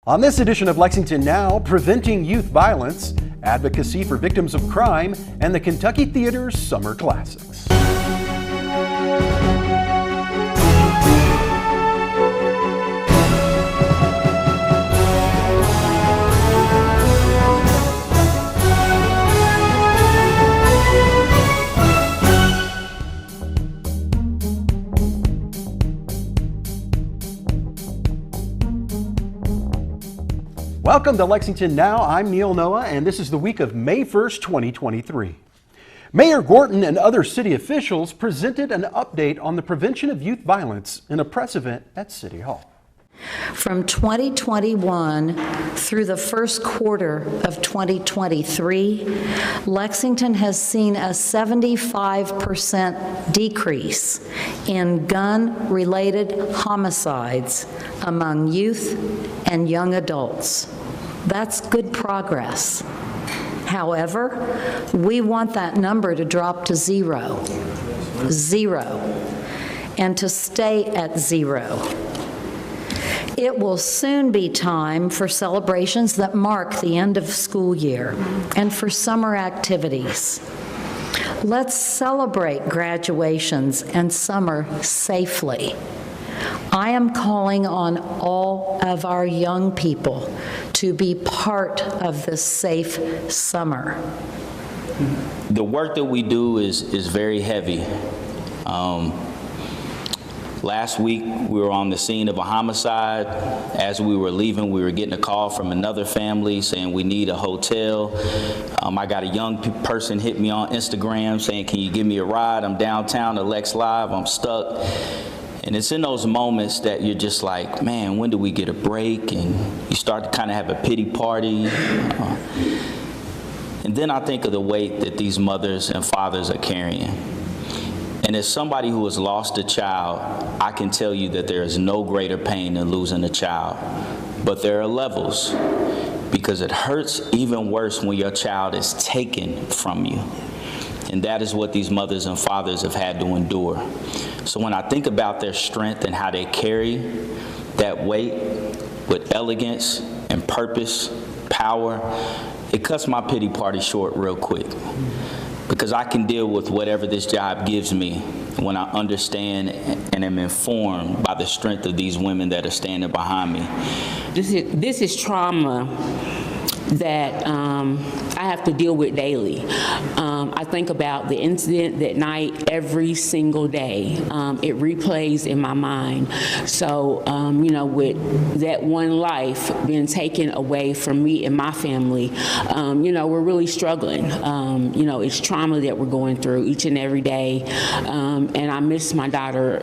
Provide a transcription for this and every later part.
On this edition of Lexington Now, preventing youth violence, advocacy for victims of crime, and the Kentucky Theater's Summer Classics. Welcome to Lexington Now. I'm Neil Noah, and this is the week of May 1st, 2023. Mayor Gorton and other city officials presented an update on the prevention of youth violence in a press event at City Hall. From 2021 through the first quarter of 2023, Lexington has seen a 75% decrease in gun-related homicides among youth and young adults. That's good progress. However, we want that number to drop to zero, and to stay at zero. It will soon be time for celebrations that mark the end of school year and for summer activities. Let's celebrate graduations and summer safely. I am calling on all of our young people to be part of this safe summer. The work that we do is very heavy. Last week, we were on the scene of a homicide. As we were leaving, we were getting a call from another family saying we need a hotel. I got a young person hit me on Instagram saying, "Can you give me a ride? I'm downtown at Lex Live, I'm stuck." And it's in those moments that you're just like, man, when do we get a break? And you start to kind of have a pity party. And then I think of the weight that these mothers and fathers are carrying. And as somebody who has lost a child, I can tell you that there is no greater pain than losing a child. But there are levels, because it hurts even worse when your child is taken from you. And that is what these mothers and fathers have had to endure. So when I think about their strength and how they carry that weight with elegance and purpose, power, it cuts my pity party short real quick. Because I can deal with whatever this job gives me when I understand and am informed by the strength of these women that are standing behind me. This is trauma that I have to deal with daily. I think about the incident that night every single day. It replays in my mind. So, with that one life being taken away from me and my family, we're really struggling. It's trauma that we're going through each and every day. And I miss my daughter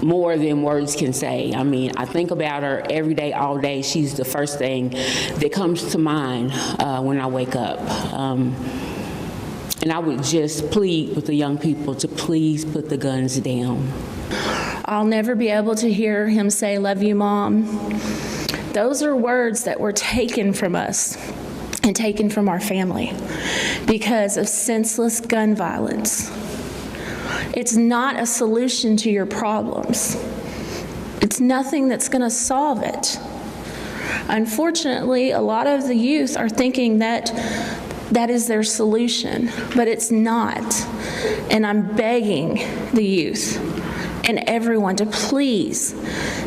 more than words can say. I mean, I think about her every day, all day. She's the first thing that comes to mind when I wake up. And I would just plead with the young people to please put the guns down. I'll never be able to hear him say, "Love you, Mom." Those are words that were taken from us and taken from our family because of senseless gun violence. It's not a solution to your problems. It's nothing that's going to solve it. Unfortunately, a lot of the youth are thinking that that is their solution, but it's not. And I'm begging the youth and everyone to please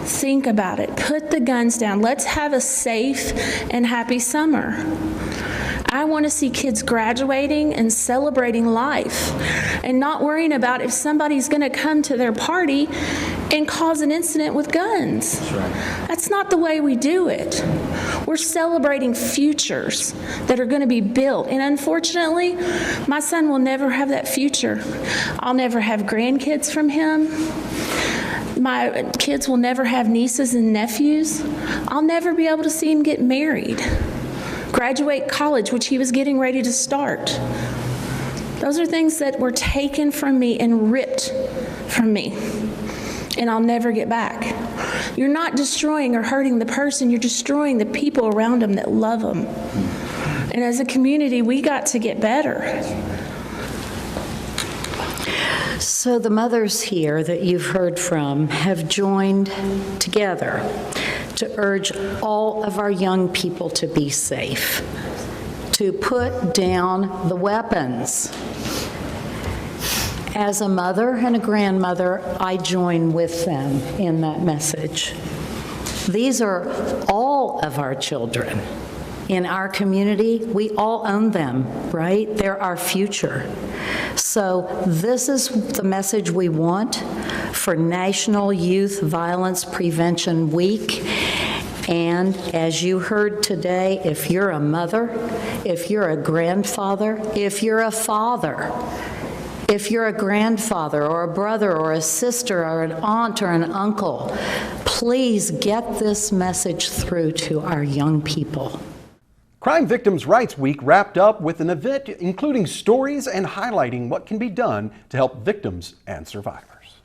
think about it. Put the guns down. Let's have a safe and happy summer. I want to see kids graduating and celebrating life and not worrying about if somebody's going to come to their party and cause an incident with guns. That's right. That's not the way we do it. We're celebrating futures that are going to be built. And unfortunately, my son will never have that future. I'll never have grandkids from him. My kids will never have nieces and nephews. I'll never be able to see him get married, graduate college, which he was getting ready to start. Those are things that were taken from me and ripped from me, and I'll never get back. You're not destroying or hurting the person, you're destroying the people around them that love them. And as a community, we got to get better. So the mothers here that you've heard from have joined together to urge all of our young people to be safe, to put down the weapons. As a mother and a grandmother, I join with them in that message. These are all of our children. In our community, we all own them, right? They're our future. So this is the message we want for National Youth Violence Prevention Week. And as you heard today, if you're a mother, if you're a grandfather, if you're a father, if you're a grandfather or a brother or a sister or an aunt or an uncle, please get this message through to our young people. Crime Victims' Rights Week wrapped up with an event including stories and highlighting what can be done to help victims and survivors.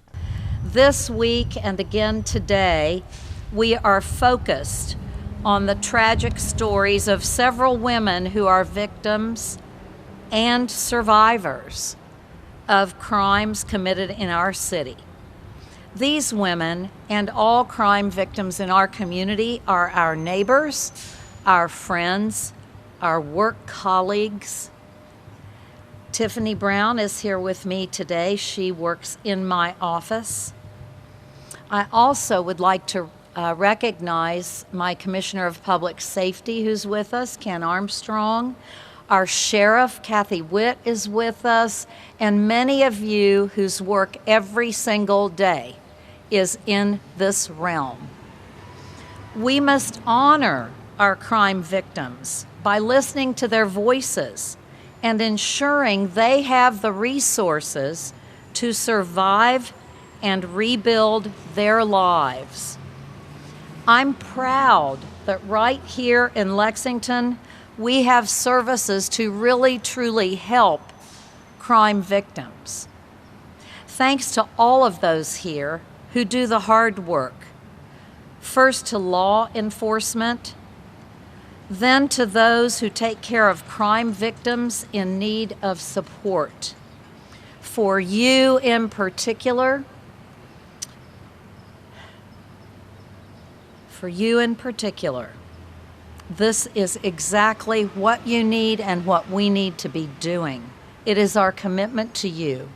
This week and again today, we are focused on the tragic stories of several women who are victims and survivors of crimes committed in our city. These women and all crime victims in our community are our neighbors, our friends, our work colleagues. Tiffany Brown is here with me today. She works in my office. I also would like to recognize my Commissioner of Public Safety who's with us, Ken Armstrong. Our Sheriff, Kathy Witt, is with us, and many of you whose work every single day is in this realm. We must honor our crime victims by listening to their voices and ensuring they have the resources to survive and rebuild their lives. I'm proud that right here in Lexington, we have services to really truly help crime victims. Thanks to all of those here who do the hard work. First to law enforcement, then to those who take care of crime victims in need of support. For you in particular, this is exactly what you need and what we need to be doing. It is our commitment to you.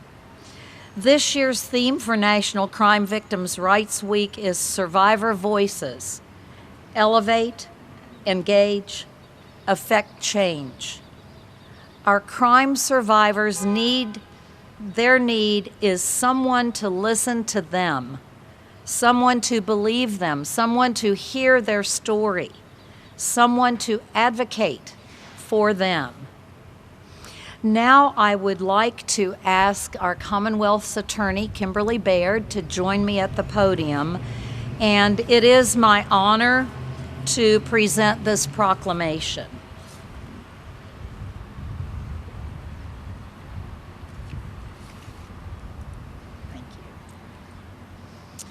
This year's theme for National Crime Victims' Rights Week is Survivor Voices. Elevate, engage, affect change. Our crime survivors their need is someone to listen to them, someone to believe them, someone to hear their story, someone to advocate for them. Now I would like to ask our Commonwealth's Attorney, Kimberly Baird, to join me at the podium. And it is my honor to present this proclamation. Thank you.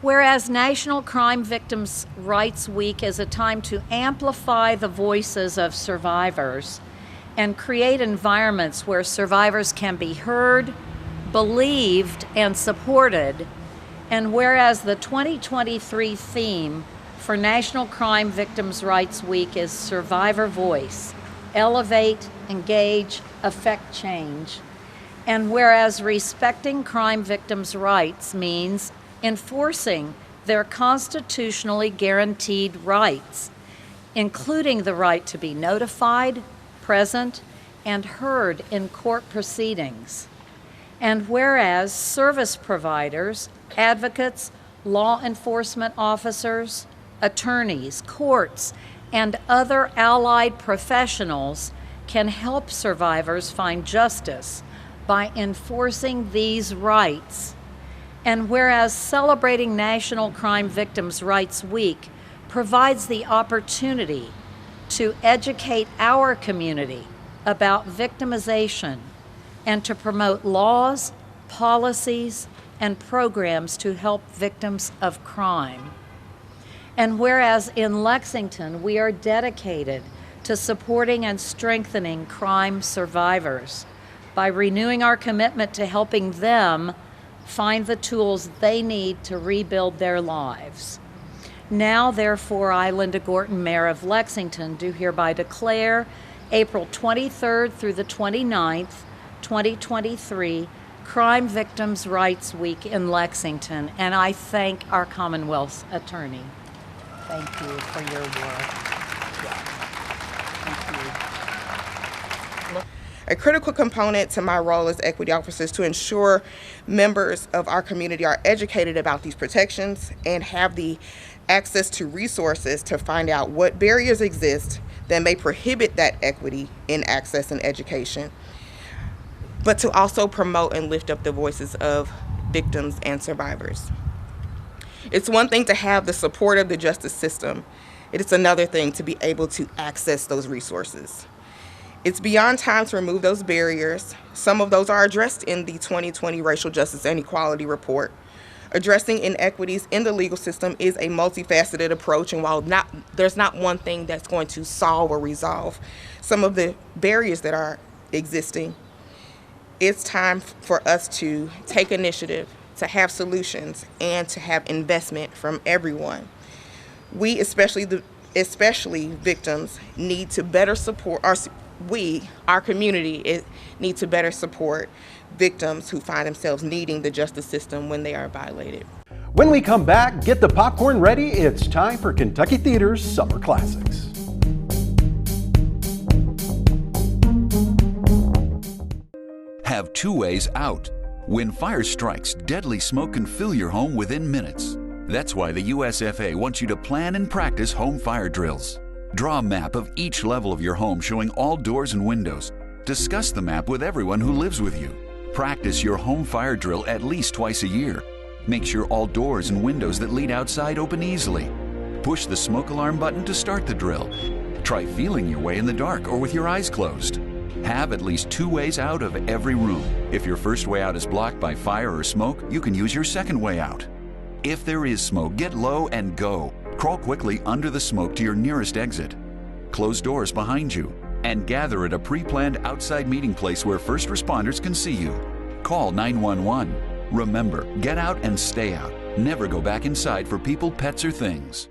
Whereas National Crime Victims' Rights Week is a time to amplify the voices of survivors and create environments where survivors can be heard, believed, and supported, and whereas the 2023 theme for National Crime Victims' Rights Week is Survivor Voice, Elevate, Engage, Affect Change, and whereas respecting crime victims' rights means enforcing their constitutionally guaranteed rights, including the right to be notified, present, and heard in court proceedings. And whereas service providers, advocates, law enforcement officers, attorneys, courts, and other allied professionals can help survivors find justice by enforcing these rights. And whereas celebrating National Crime Victims' Rights Week provides the opportunity to educate our community about victimization and to promote laws, policies, and programs to help victims of crime. And whereas in Lexington, we are dedicated to supporting and strengthening crime survivors by renewing our commitment to helping them find the tools they need to rebuild their lives. Now, therefore, I, Linda Gorton, Mayor of Lexington, do hereby declare April 23rd through the 29th, 2023, Crime Victims' Rights Week in Lexington, and I thank our Commonwealth's attorney. Thank you for your work. Thank you. A critical component to my role as equity officer is to ensure members of our community are educated about these protections and have the access to resources to find out what barriers exist that may prohibit that equity in access and education, but to also promote and lift up the voices of victims and survivors. It's one thing to have the support of the justice system. It is another thing to be able to access those resources. It's beyond time to remove those barriers. Some of those are addressed in the 2020 Racial Justice and Equality Report. Addressing inequities in the legal system is a multifaceted approach, and while there's not one thing that's going to solve or resolve some of the barriers that are existing, it's time for us to take initiative, to have solutions, and to have investment from everyone. We, especially victims, need to better support our community need to better support victims who find themselves needing the justice system when they are violated. When we come back, get the popcorn ready. It's time for Kentucky Theater's Summer Classics. Have two ways out. When fire strikes, deadly smoke can fill your home within minutes. That's why the USFA wants you to plan and practice home fire drills. Draw a map of each level of your home showing all doors and windows. Discuss the map with everyone who lives with you. Practice your home fire drill at least twice a year. Make sure all doors and windows that lead outside open easily. Push the smoke alarm button to start the drill. Try feeling your way in the dark or with your eyes closed. Have at least two ways out of every room. If your first way out is blocked by fire or smoke, you can use your second way out. If there is smoke, get low and go. Crawl quickly under the smoke to your nearest exit. Close doors behind you and gather at a pre-planned outside meeting place where first responders can see you. Call 911. Remember, get out and stay out. Never go back inside for people, pets, or things.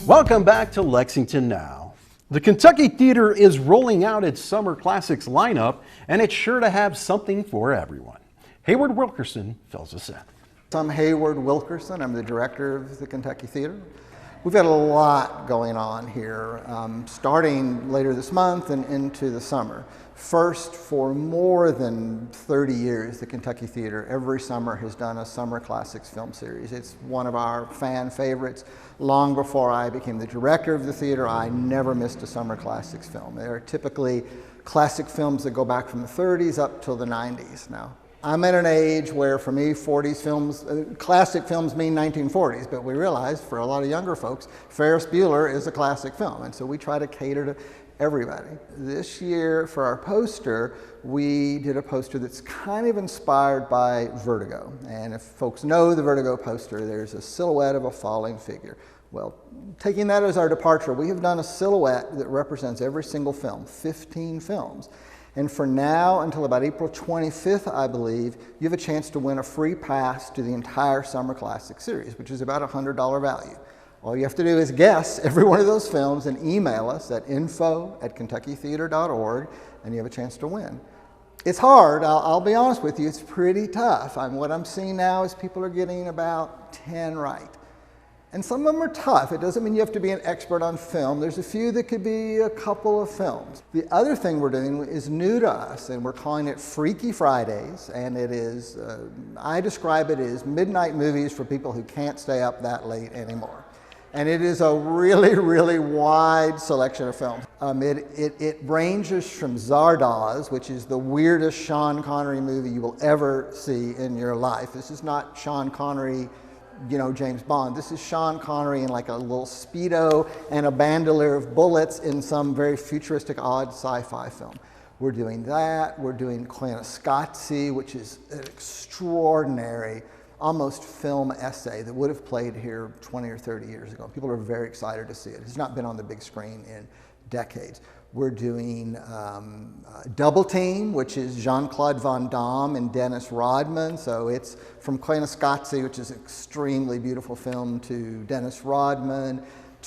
Welcome back to Lexington Now. The Kentucky Theater is rolling out its Summer Classics lineup, and it's sure to have something for everyone. Hayward Wilkerson fills us in. I'm Hayward Wilkerson. I'm the director of the Kentucky Theater. We've got a lot going on here, starting later this month and into the summer. First, for more than 30 years, the Kentucky Theater every summer has done a Summer Classics film series. It's one of our fan favorites. Long before I became the director of the theater, I never missed a Summer Classics film. They are typically classic films that go back from the 30s up till the 90s now. I'm at an age where, for me, 40s films, classic films mean 1940s, but we realize for a lot of younger folks, Ferris Bueller is a classic film, and so we try to cater to everybody. This year, for our poster, we did a poster that's kind of inspired by Vertigo, and if folks know the Vertigo poster, there's a silhouette of a falling figure. Well, taking that as our departure, we have done a silhouette that represents every single film, 15 films. And for now, until about April 25th, I believe, you have a chance to win a free pass to the entire Summer Classic series, which is about a $100 value. All you have to do is guess every one of those films and email us at info@kentuckytheater.org, and you have a chance to win. It's hard, I'll be honest with you, it's pretty tough. What I'm seeing now is people are getting about 10 right. And some of them are tough. It doesn't mean you have to be an expert on film. There's a few that could be a couple of films. The other thing we're doing is new to us, and we're calling it Freaky Fridays, and it is, I describe it as midnight movies for people who can't stay up that late anymore. And it is a really, really wide selection of films. It ranges from Zardoz, which is the weirdest Sean Connery movie you will ever see in your life. This is not Sean Connery, you know, James Bond. This is Sean Connery in like a little Speedo and a bandolier of bullets in some very futuristic, odd sci-fi film. We're doing that. We're doing Koyaanisqatsi, which is an extraordinary, almost film essay that would have played here 20 or 30 years ago. People are very excited to see it. It's not been on the big screen in decades. We're doing Double Team, which is Jean-Claude Van Damme and Dennis Rodman. So it's from Koyaanisqatsi, which is an extremely beautiful film, to Dennis Rodman,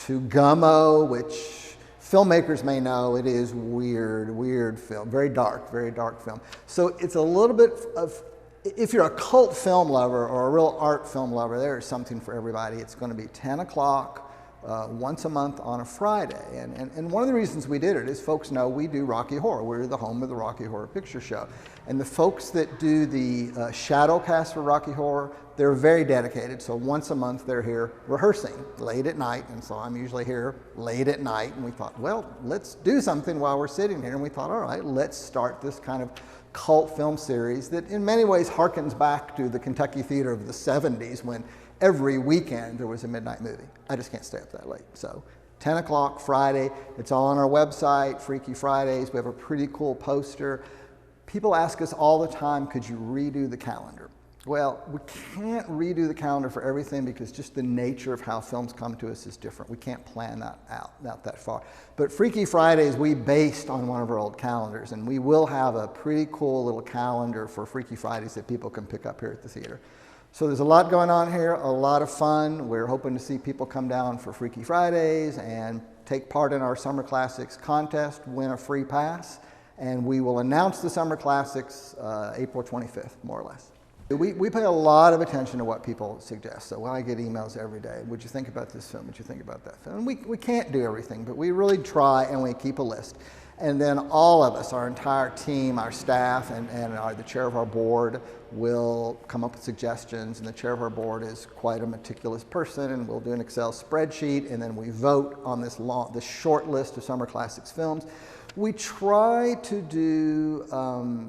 to Gummo, which filmmakers may know. It is weird film, very dark film. So it's a little bit of, if you're a cult film lover or a real art film lover, there is something for everybody. It's going to be 10 o'clock. Once a month on a Friday. And one of the reasons we did it is folks know we do Rocky Horror. We're the home of the Rocky Horror Picture Show. And the folks that do the shadow cast for Rocky Horror, they're very dedicated. So once a month they're here rehearsing late at night. And so I'm usually here late at night. And we thought, well, let's do something while we're sitting here. And we thought, all right, let's start this kind of cult film series that in many ways harkens back to the Kentucky theater of the 70s when every weekend there was a midnight movie. I just can't stay up that late. So 10 o'clock Friday, it's all on our website, Freaky Fridays. We have a pretty cool poster. People ask us all the time, could you redo the calendar? Well, we can't redo the calendar for everything because just the nature of how films come to us is different. We can't plan that out that far. But Freaky Fridays, we based on one of our old calendars, and we will have a pretty cool little calendar for Freaky Fridays that people can pick up here at the theater. So there's a lot going on here, a lot of fun. We're hoping to see people come down for Freaky Fridays and take part in our Summer Classics contest, win a free pass, and we will announce the Summer Classics April 25th, more or less. We pay a lot of attention to what people suggest. So I get emails every day. Would you think about this film? Would you think about that film? And we can't do everything, but we really try and we keep a list. And then all of us, our entire team, our staff, and the chair of our board will come up with suggestions. And the chair of our board is quite a meticulous person, and we'll do an Excel spreadsheet, and then we vote on this short list of Summer Classics films. We try to do a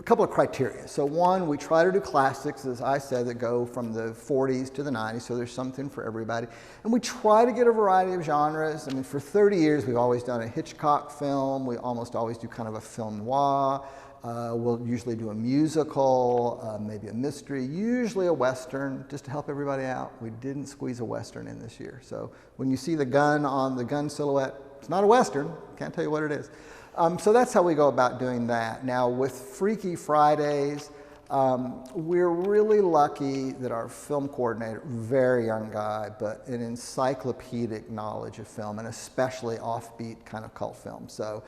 couple of criteria. So one, we try to do classics, as I said, that go from the 40s to the 90s, so there's something for everybody. And we try to get a variety of genres. I mean, for 30 years, we've always done a Hitchcock film. We almost always do kind of a film noir. We'll usually do a musical, maybe a mystery, usually a Western, just to help everybody out. We didn't squeeze a Western in this year. So when you see the gun on the gun silhouette, it's not a Western. Can't tell you what it is. So that's how we go about doing that. Now with Freaky Fridays, we're really lucky that our film coordinator, very young guy, but an encyclopedic knowledge of film, and especially offbeat kind of cult film. So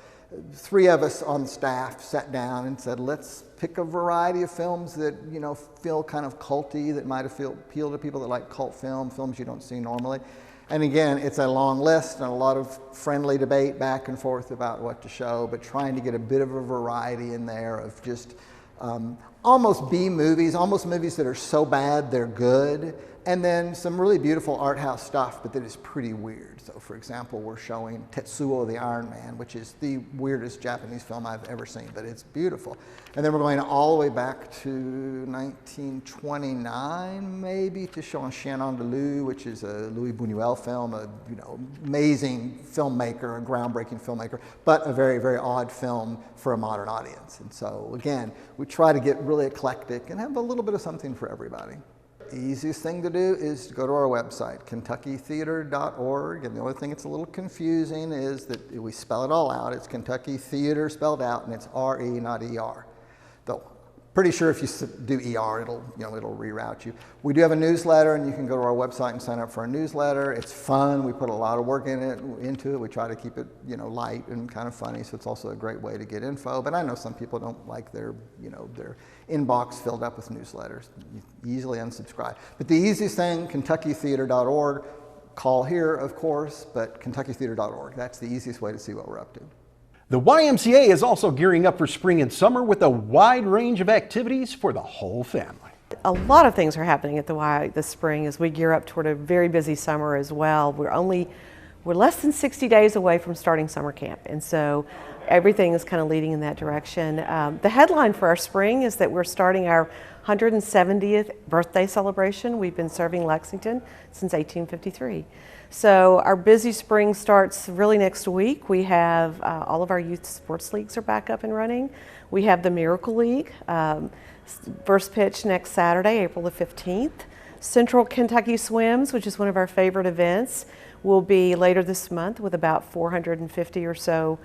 3 of us on staff sat down and said, let's pick a variety of films that, you know, feel kind of culty, that might appeal to people that like cult films you don't see normally. And again, it's a long list and a lot of friendly debate back and forth about what to show, but trying to get a bit of a variety in there of just almost B movies, almost movies that are so bad they're good, and then some really beautiful art house stuff, but that is pretty weird. So for example, we're showing Tetsuo the Iron Man, which is the weirdest Japanese film I've ever seen, but it's beautiful. And then we're going all the way back to 1929, maybe, to show Un Chien Andalou, which is a Louis Buñuel film, a amazing filmmaker, a groundbreaking filmmaker, but a very, very odd film for a modern audience. And so again, we try to get really eclectic and have a little bit of something for everybody. The easiest thing to do is to go to our website, KentuckyTheater.org, and the only thing that's a little confusing is that we spell it all out. It's Kentucky Theater spelled out, and it's R-E, not E-R. Though, pretty sure if you do ER, it'll reroute you. We do have a newsletter, and you can go to our website and sign up for a newsletter. It's fun. We put a lot of work into it. We try to keep it, light and kind of funny, so it's also a great way to get info. But I know some people don't like their inbox filled up with newsletters. You easily unsubscribe. But the easiest thing, KentuckyTheater.org. Call here, of course, but KentuckyTheater.org. That's the easiest way to see what we're up to. The YMCA is also gearing up for spring and summer with a wide range of activities for the whole family. A lot of things are happening at the Y this spring as we gear up toward a very busy summer as well. We're less than 60 days away from starting summer camp, and so everything is kind of leading in that direction. The headline for our spring is that we're starting our 170th birthday celebration. We've been serving Lexington since 1853. So our busy spring starts really next week. We have all of our youth sports leagues are back up and running. We have the Miracle League, first pitch next Saturday, April the 15th. Central Kentucky Swims, which is one of our favorite events. will be later this month with about 450 or so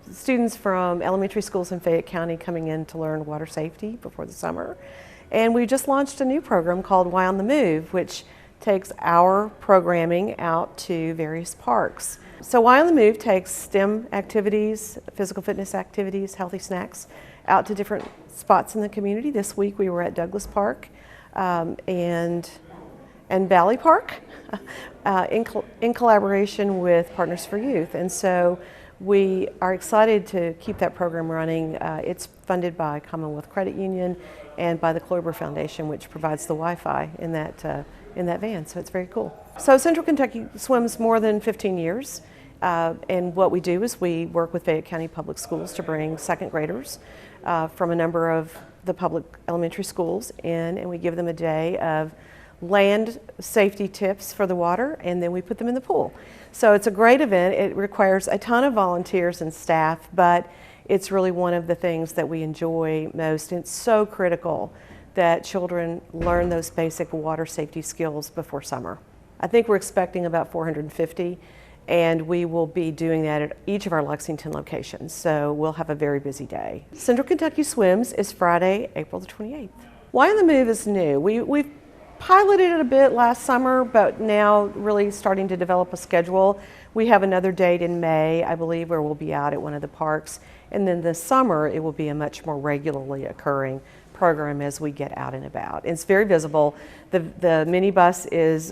students from elementary schools in Fayette County coming in to learn water safety before the summer. And we just launched a new program called Y on the Move, which takes our programming out to various parks. So Y on the Move takes STEM activities, physical fitness activities, healthy snacks out to different spots in the community. This week we were at Douglas Park and Valley Park in collaboration with Partners for Youth. And so we are excited to keep that program running. It's funded by Commonwealth Credit Union and by the Kloiber Foundation, which provides the Wi-Fi in that van, so it's very cool. So Central Kentucky swims more than 15 years, and what we do is we work with Fayette County Public Schools to bring second graders from a number of the public elementary schools in, and we give them a day of land safety tips for the water, and then we put them in the pool. So it's a great event. It requires a ton of volunteers and staff, but it's really one of the things that we enjoy most. And it's so critical that children learn those basic water safety skills before summer. I think we're expecting about 450, and we will be doing that at each of our Lexington locations. So we'll have a very busy day. Central Kentucky Swims is Friday, April the 28th. Y on the Move is new. We've piloted it a bit last summer, but now really starting to develop a schedule. We have another date in May, I believe, where we'll be out at one of the parks. And then this summer, it will be a much more regularly occurring program as we get out and about. It's very visible. The minibus is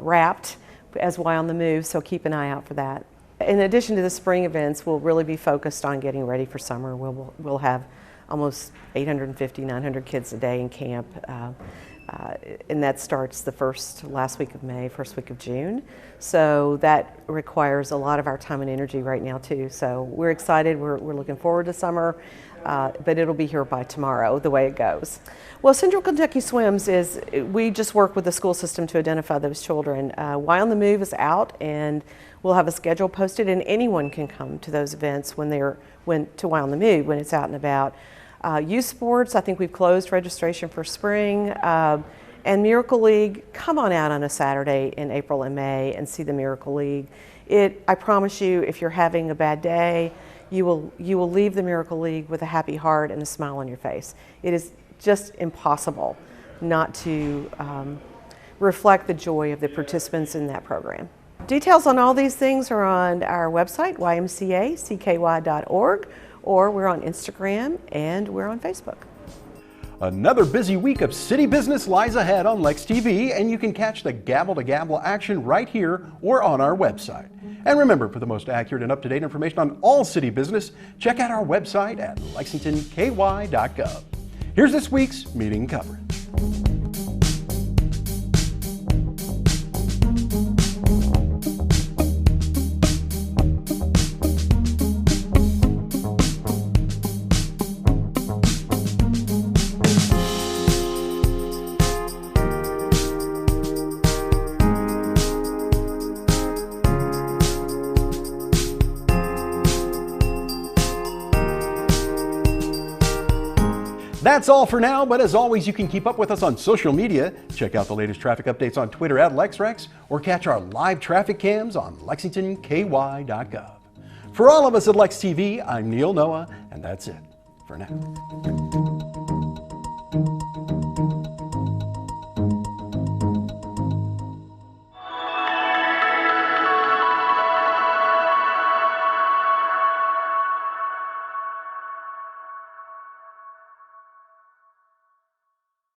wrapped as Y on the Move, so keep an eye out for that. In addition to the spring events, we'll really be focused on getting ready for summer. We'll have almost 850, 900 kids a day in camp. And that starts the last week of May, first week of June. So that requires a lot of our time and energy right now too. So we're excited, we're looking forward to summer, but it'll be here by tomorrow, the way it goes. Well, Central Kentucky Swims we just work with the school system to identify those children. Y on the Move is out, and we'll have a schedule posted, and anyone can come to those events to Y on the Move when it's out and about. Youth sports, I think we've closed registration for spring. And Miracle League, come on out on a Saturday in April and May and see the Miracle League. I promise you, if you're having a bad day, you will leave the Miracle League with a happy heart and a smile on your face. It is just impossible not to reflect the joy of the participants in that program. Details on all these things are on our website, ymcacky.org, or we're on Instagram and we're on Facebook. Another busy week of city business lies ahead on Lex TV, and you can catch the gavel-to-gavel action right here or on our website. And remember, for the most accurate and up-to-date information on all city business, check out our website at lexingtonky.gov. Here's this week's meeting coverage. That's all for now, but as always, you can keep up with us on social media. Check out the latest traffic updates on Twitter at LexRex, or catch our live traffic cams on lexingtonky.gov. For all of us at Lex TV, I'm Neil Noah, and that's it for now.